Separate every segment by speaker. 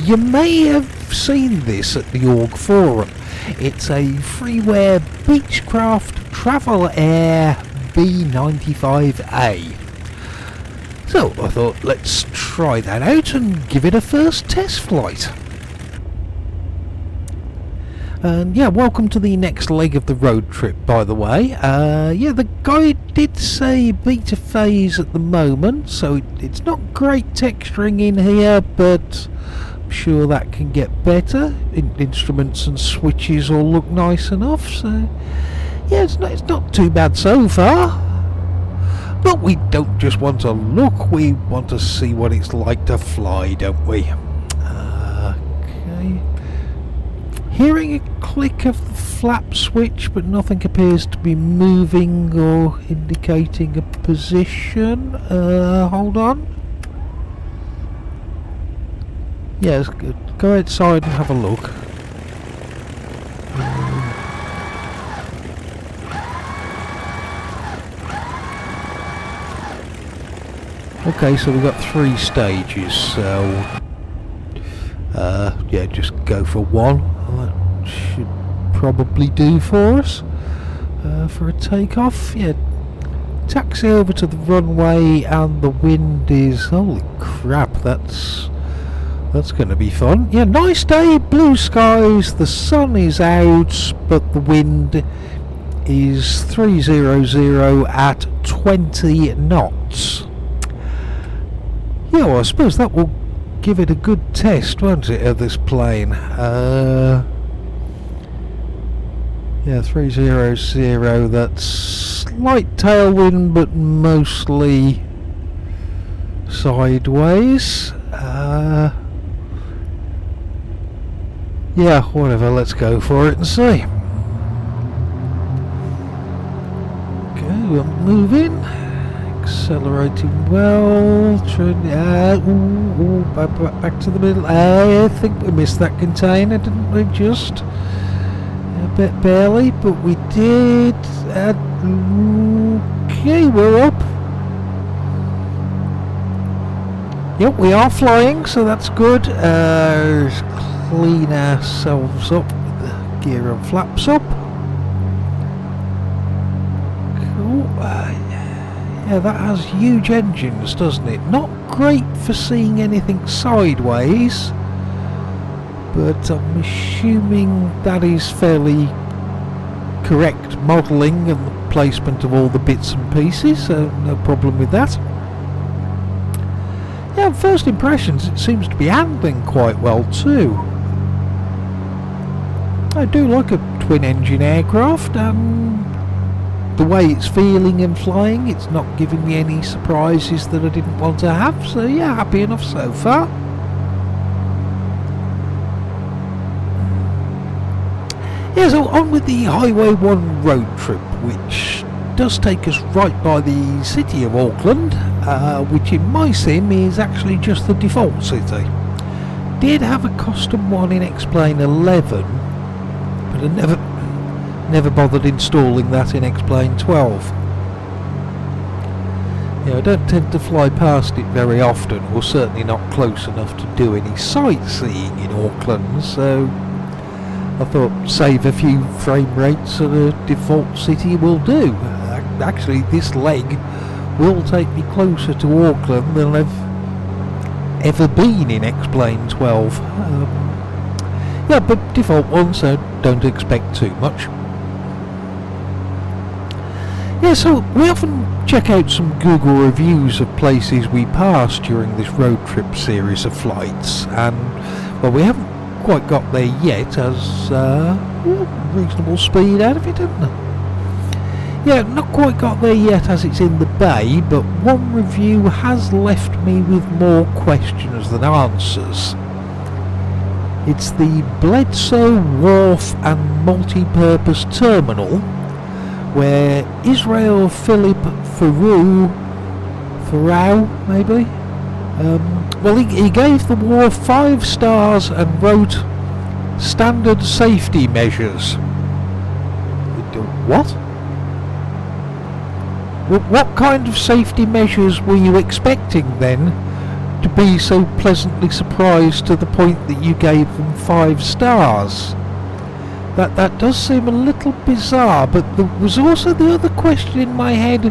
Speaker 1: You may have seen this at the Org Forum. It's a freeware Beechcraft Travel Air B95A. So I thought, let's try that out and give it a first test flight. And yeah, welcome to the next leg of the road trip, by the way. Yeah, the guide did say beta phase at the moment, so it's not great texturing in here, but I'm sure that can get better. Instruments and switches all look nice enough, so yeah, it's not too bad so far. But we don't just want to look, we want to see what it's like to fly, don't we? Okay. Hearing a click of the flap switch, but nothing appears to be moving or indicating a position. Hold on. Yes, go outside and have a look. Okay, so we've got 3 stages, so yeah, just go for one. That should probably do for us for a takeoff. Yeah, taxi over to the runway, and the wind is, holy crap, that's going to be fun. Yeah, nice day, blue skies, the sun is out, but the wind is 300 at 20 knots. Yeah, well, I suppose that will give it a good test, won't it, of this plane? Yeah, 300, that's slight tailwind, but mostly sideways. Yeah, whatever, let's go for it and see. Okay, we're moving. Accelerating well. Back to the middle. I think we missed that container, didn't we? Just a bit barely, but we did. Okay, we're up. Yep, we are flying, so that's good. Clean ourselves up with the gear and flaps up. Cool. Yeah, that has huge engines, doesn't it? Not great for seeing anything sideways, but I'm assuming that is fairly correct modelling and the placement of all the bits and pieces, so no problem with that. Yeah, first impressions, it seems to be handling quite well too. I do like a twin engine aircraft, and the way it's feeling and flying, it's not giving me any surprises that I didn't want to have, so yeah, happy enough so far. Yeah, so on with the Highway 1 road trip, which does take us right by the city of Auckland, which in my sim is actually just the default city. Did have a custom one in X-Plane 11, but I never bothered installing that in X-Plane 12. Yeah, I don't tend to fly past it very often, or certainly not close enough to do any sightseeing in Auckland, so I thought save a few frame rates at a default city will do. Actually, this leg will take me closer to Auckland than I've ever been in X-Plane 12. Yeah, but default one, so don't expect too much. Yeah, so we often check out some Google reviews of places we pass during this road trip series of flights, and well, we haven't quite got there yet, as reasonable speed out of it, isn't there? Yeah, not quite got there yet as it's in the bay, but one review has left me with more questions than answers. It's the Bledsoe Wharf and Multi-Purpose Terminal, where Israel Philip Farou, maybe? Well, he gave the wharf 5 stars and wrote standard safety measures. What? What kind of safety measures were you expecting then to be so pleasantly surprised to the point that you gave them 5 stars. That does seem a little bizarre, but there was also the other question in my head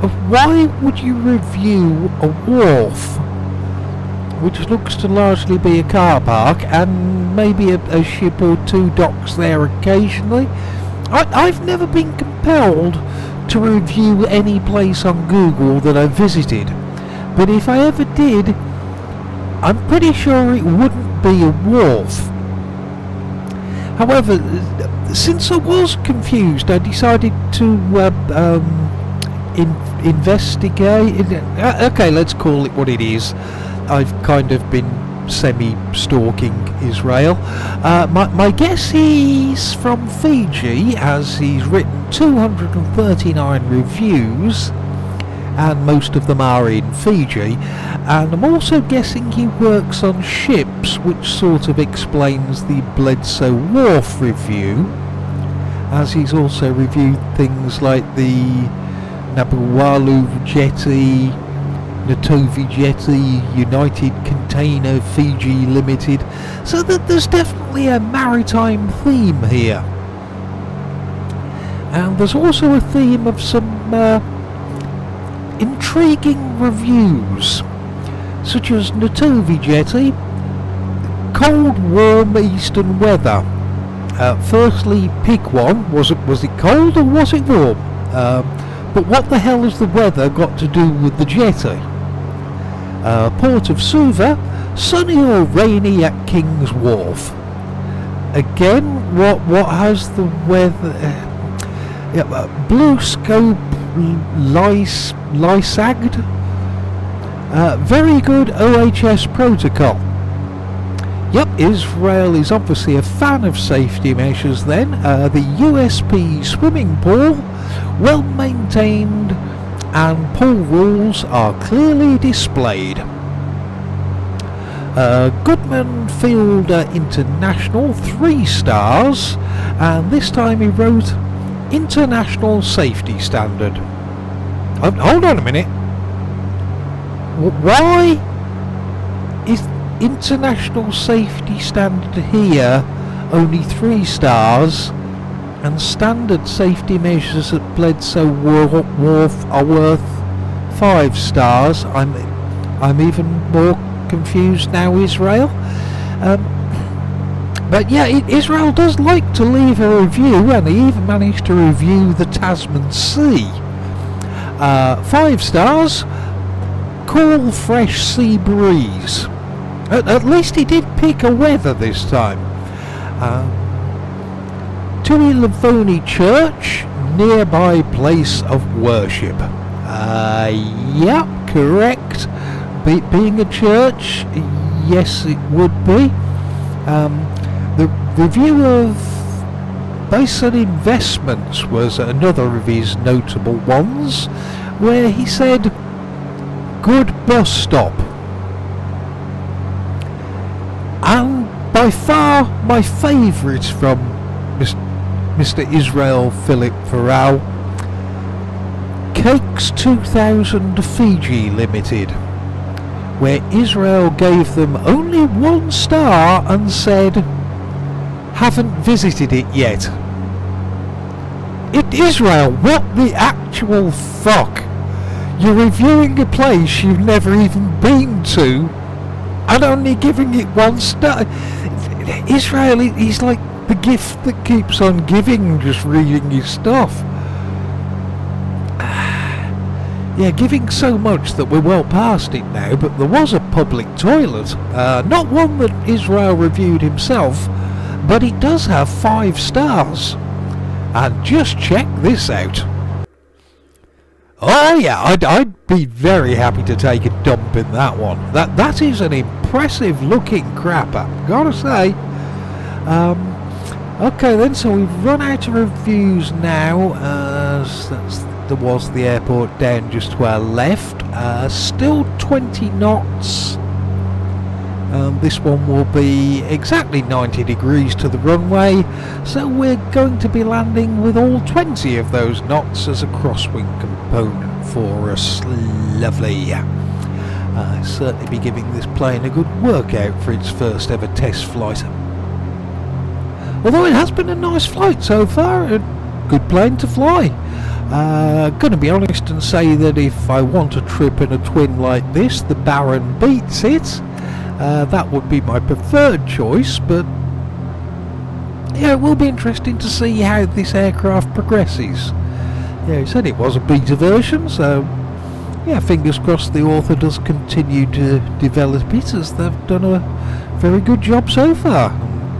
Speaker 1: of why would you review a wharf, which looks to largely be a car park, and maybe a ship or 2 docks there occasionally. I've never been compelled to review any place on Google that I visited, but if I ever did, I'm pretty sure it wouldn't be a wharf. However, since I was confused, I decided to investigate. Okay, let's call it what it is. I've kind of been semi-stalking Israel. My guess he's from Fiji, as he's written 239 reviews, and most of them are in Fiji. And I'm also guessing he works on ships, which sort of explains the Bledsoe Wharf review, as he's also reviewed things like the Nabuwalu Jetty, Natovi Jetty, United Container Fiji Limited, so that there's definitely a maritime theme here. And there's also a theme of some intriguing reviews, such as Natovi Jetty, cold, warm eastern weather. Firstly, pick one. Was it cold or was it warm? But what the hell has the weather got to do with the jetty? Port of Suva, sunny or rainy at King's Wharf. Again, what has the weather? Blue Scope Lysagged. Very good OHS protocol. Yep, Israel is obviously a fan of safety measures then. The USP swimming pool, well maintained, and pool rules are clearly displayed. Goodman Field International, 3 stars, and this time he wrote International Safety Standard. Hold on a minute. Why is International Safety Standard here only 3 stars, and standard safety measures at Bledsoe Wharf are worth 5 stars? I'm even more confused now, Israel. But yeah, Israel does like to leave a review, and he even managed to review the Tasman Sea. 5 stars, cool fresh sea breeze. At least he did pick a weather this time. Tui Lavoni Church, nearby place of worship. Yep, correct. Being a church, yes it would be. The review of Basin Investments was another of his notable ones, where he said, good bus stop. And by far my favourite from Mr. Israel Philip Farrell, Cakes 2000 Fiji Limited, where Israel gave them only 1 star and said, haven't visited it yet. Israel, what the actual fuck? You're reviewing a place you've never even been to and only giving it 1 star. Israel, he's like the gift that keeps on giving, just reading his stuff. Yeah, giving so much that we're well past it now, but there was a public toilet. Not one that Israel reviewed himself, but it does have 5 stars. And just check this out. Oh yeah, I'd be very happy to take a dump in that one. That is an impressive looking crapper, gotta say. Okay then, so we've run out of reviews now. There was the airport down just to our left. Still 20 knots. This one will be exactly 90 degrees to the runway, so we're going to be landing with all 20 of those knots as a crosswind component for us. Lovely. Certainly be giving this plane a good workout for its first ever test flight. Although it has been a nice flight so far, a good plane to fly. Gonna be honest and say that if I want a trip in a twin like this, the Baron beats it. That would be my preferred choice, but yeah, it will be interesting to see how this aircraft progresses. Yeah, he said it was a beta version, so yeah, fingers crossed the author does continue to develop it, as they've done a very good job so far.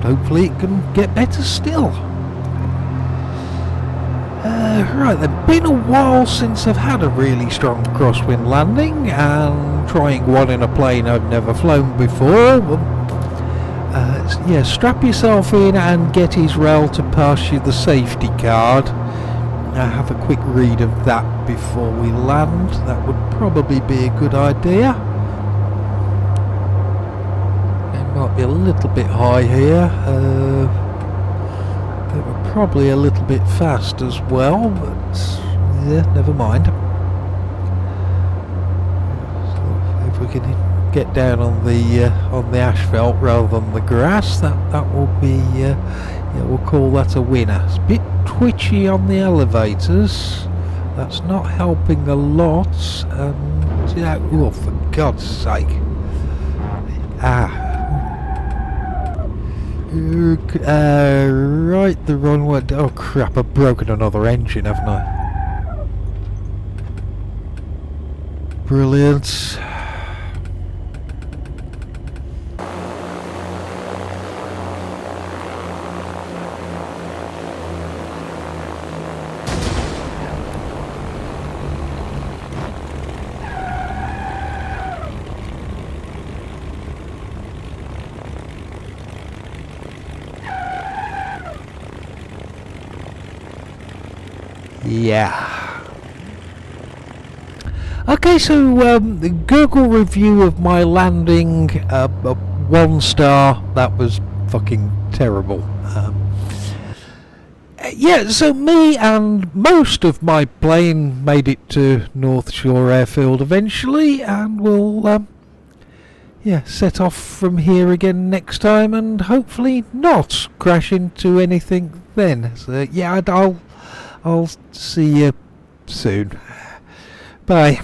Speaker 1: Hopefully it can get better still. Right then, been a while since I've had a really strong crosswind landing, and trying one in a plane I've never flown before. Yeah, strap yourself in and get Israel to pass you the safety card. Have a quick read of that before we land. That would probably be a good idea. Might be a little bit high here. They were probably a little bit fast as well, but yeah, never mind. So if we can get down on the asphalt rather than the grass, that will be yeah, we'll call that a winner. It's a bit twitchy on the elevators. That's not helping a lot. And yeah, oh, for God's sake! Right, the runway. Oh crap, I've broken another engine, haven't I? Brilliant. Yeah. Okay, so the Google review of my landing, 1 star. That was fucking terrible. Yeah, so me and most of my plane made it to North Shore Airfield eventually, and we'll yeah, set off from here again next time, and hopefully not crash into anything then. So yeah, I'll see you soon. Bye.